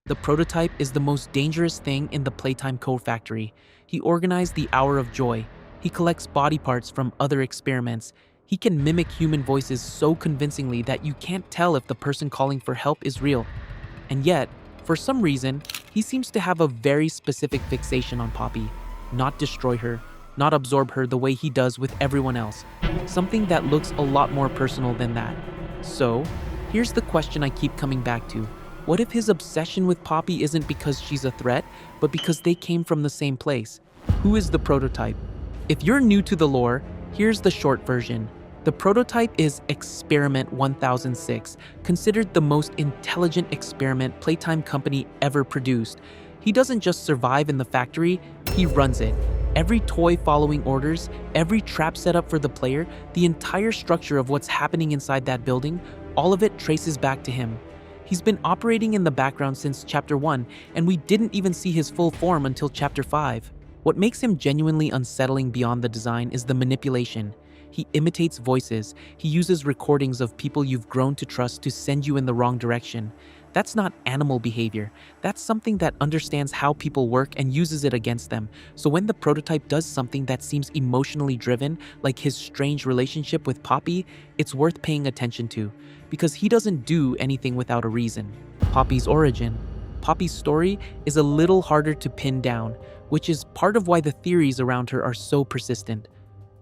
The prototype is the most dangerous thing in the Playtime code factory. He organized the Hour of Joy. He collects body parts from other experiments. He can mimic human voices so convincingly that you can't tell if the person calling for help is real. And yet, for some reason, he seems to have a very specific fixation on Poppy. Not destroy her, not absorb her the way he does with everyone else. Something that looks a lot more personal than that. So, here's the question I keep coming back to. What if his obsession with Poppy isn't because she's a threat, but because they came from the same place? Who is the prototype? If you're new to the lore, here's the short version. The prototype is Experiment 1006, considered the most intelligent experiment Playtime Company ever produced. He doesn't just survive in the factory, he runs it. Every toy following orders, every trap set up for the player, the entire structure of what's happening inside that building, all of it traces back to him. He's been operating in the background since Chapter 1, and we didn't even see his full form until Chapter 5. What makes him genuinely unsettling beyond the design is the manipulation. He imitates voices. He uses recordings of people you've grown to trust to send you in the wrong direction. That's not animal behavior. That's something that understands how people work and uses it against them. So when the prototype does something that seems emotionally driven, like his strange relationship with Poppy, it's worth paying attention to, because he doesn't do anything without a reason. Poppy's origin. Poppy's story is a little harder to pin down, which is part of why the theories around her are so persistent.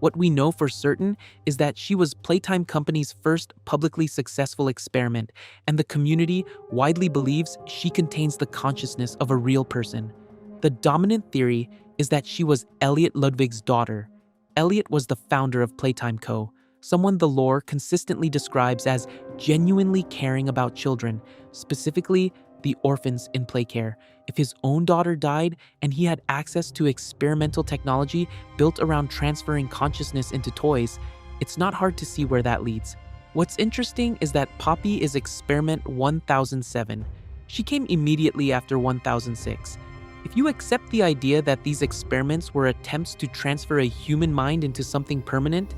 What we know for certain is that she was Playtime Company's first publicly successful experiment, and the community widely believes she contains the consciousness of a real person. The dominant theory is that she was Elliot Ludwig's daughter. Elliot was the founder of Playtime Co., someone the lore consistently describes as genuinely caring about children, specifically the orphans in Playcare. If his own daughter died and he had access to experimental technology built around transferring consciousness into toys, it's not hard to see where that leads. What's interesting is that Poppy is Experiment 1007. She came immediately after 1006. If you accept the idea that these experiments were attempts to transfer a human mind into something permanent,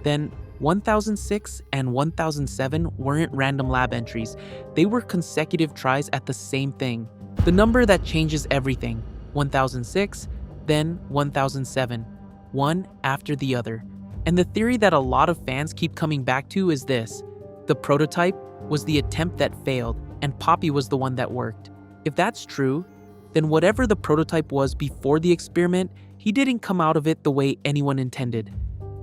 then 1006 and 1007 weren't random lab entries. They were consecutive tries at the same thing. The number that changes everything. 1006, then 1007. One after the other. And the theory that a lot of fans keep coming back to is this. The prototype was the attempt that failed, and Poppy was the one that worked. If that's true, then whatever the prototype was before the experiment, he didn't come out of it the way anyone intended.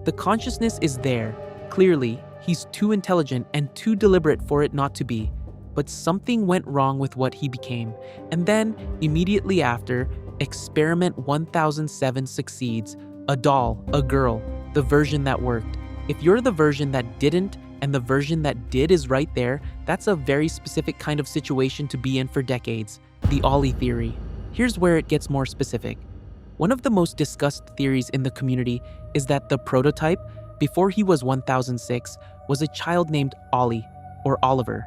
The consciousness is there. Clearly, he's too intelligent and too deliberate for it not to be. But something went wrong with what he became. And then, immediately after, Experiment 1007 succeeds. A doll, a girl, the version that worked. If you're the version that didn't, and the version that did is right there, that's a very specific kind of situation to be in for decades. The Ollie Theory. Here's where it gets more specific. One of the most discussed theories in the community is that the prototype, before he was 1006, was a child named Ollie, or Oliver.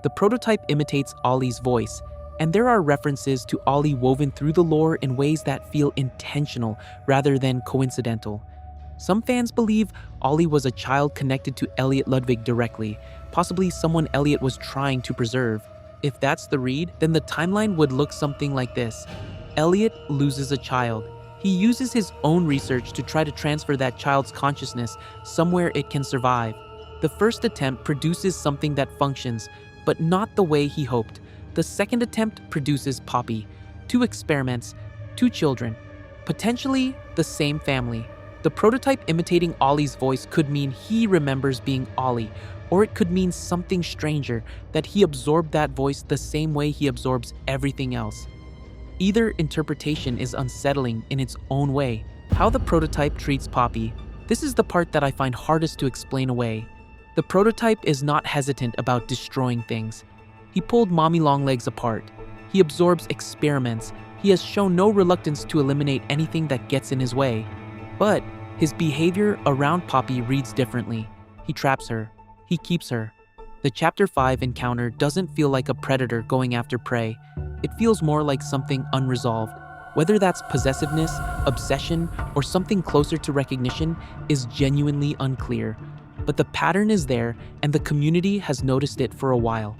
The prototype imitates Ollie's voice, and there are references to Ollie woven through the lore in ways that feel intentional rather than coincidental. Some fans believe Ollie was a child connected to Elliot Ludwig directly, possibly someone Elliot was trying to preserve. If that's the read, then the timeline would look something like this. Elliot loses a child. He uses his own research to try to transfer that child's consciousness somewhere it can survive. The first attempt produces something that functions, but not the way he hoped. The second attempt produces Poppy. 2 experiments, 2 children, potentially the same family. The prototype imitating Ollie's voice could mean he remembers being Ollie, or it could mean something stranger, that he absorbed that voice the same way he absorbs everything else. Either interpretation is unsettling in its own way. How the prototype treats Poppy. This is the part that I find hardest to explain away. The prototype is not hesitant about destroying things. He pulled Mommy Longlegs apart. He absorbs experiments. He has shown no reluctance to eliminate anything that gets in his way. But his behavior around Poppy reads differently. He traps her. He keeps her. The Chapter 5 encounter doesn't feel like a predator going after prey. It feels more like something unresolved. Whether that's possessiveness, obsession, or something closer to recognition is genuinely unclear. But the pattern is there, and the community has noticed it for a while.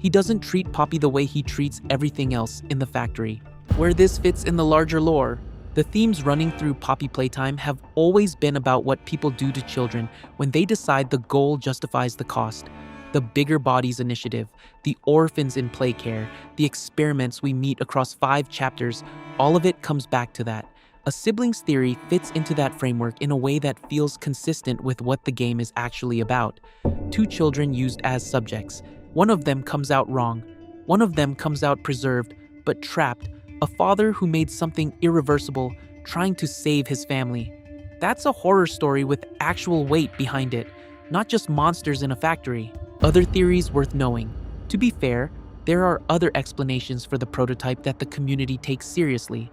He doesn't treat Poppy the way he treats everything else in the factory. Where this fits in the larger lore, the themes running through Poppy Playtime have always been about what people do to children when they decide the goal justifies the cost. The Bigger Bodies Initiative, the orphans in play care, the experiments we meet across 5 chapters, all of it comes back to that. A siblings theory fits into that framework in a way that feels consistent with what the game is actually about. 2 children used as subjects. One of them comes out wrong. One of them comes out preserved, but trapped. A father who made something irreversible, trying to save his family. That's a horror story with actual weight behind it, not just monsters in a factory. Other theories worth knowing. To be fair, there are other explanations for the prototype that the community takes seriously.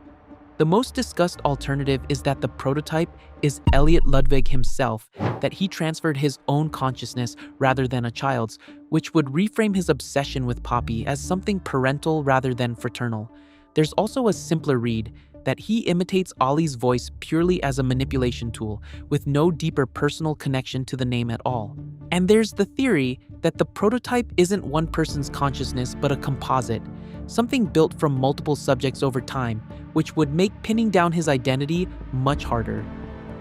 The most discussed alternative is that the prototype is Elliot Ludwig himself, that he transferred his own consciousness rather than a child's, which would reframe his obsession with Poppy as something parental rather than fraternal. There's also a simpler read, that he imitates Ollie's voice purely as a manipulation tool, with no deeper personal connection to the name at all. And there's the theory that the prototype isn't one person's consciousness but a composite, something built from multiple subjects over time, which would make pinning down his identity much harder.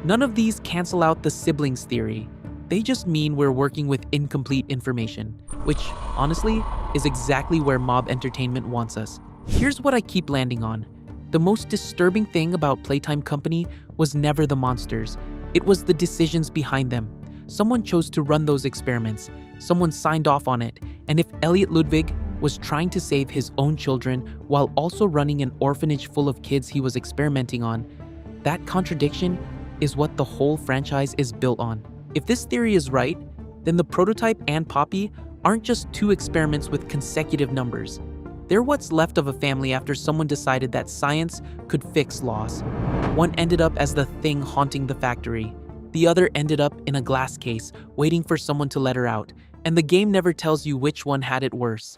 None of these cancel out the siblings theory. They just mean we're working with incomplete information, which, honestly, is exactly where mob entertainment wants us. Here's what I keep landing on. The most disturbing thing about Playtime Company was never the monsters. It was the decisions behind them. Someone chose to run those experiments. Someone signed off on it. And if Elliot Ludwig was trying to save his own children while also running an orphanage full of kids he was experimenting on, that contradiction is what the whole franchise is built on. If this theory is right, then the prototype and Poppy aren't just 2 experiments with consecutive numbers. They're what's left of a family after someone decided that science could fix loss. One ended up as the thing haunting the factory. The other ended up in a glass case, waiting for someone to let her out. And the game never tells you which one had it worse.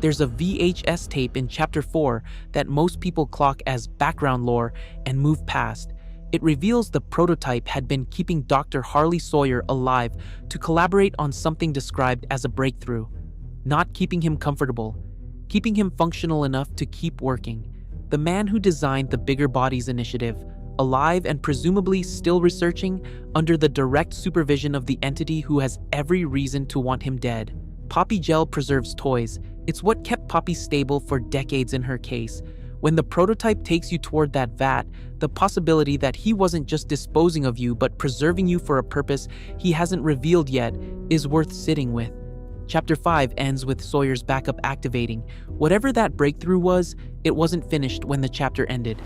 There's a VHS tape in Chapter 4 that most people clock as background lore and move past. It reveals the prototype had been keeping Dr. Harley Sawyer alive to collaborate on something described as a breakthrough. Not keeping him comfortable, keeping him functional enough to keep working. The man who designed the Bigger Bodies Initiative, alive and presumably still researching under the direct supervision of the entity who has every reason to want him dead. Poppy Gel preserves toys. It's what kept Poppy stable for decades in her case. When the prototype takes you toward that vat, the possibility that he wasn't just disposing of you but preserving you for a purpose he hasn't revealed yet is worth sitting with. Chapter 5 ends with Sawyer's backup activating. Whatever that breakthrough was, it wasn't finished when the chapter ended.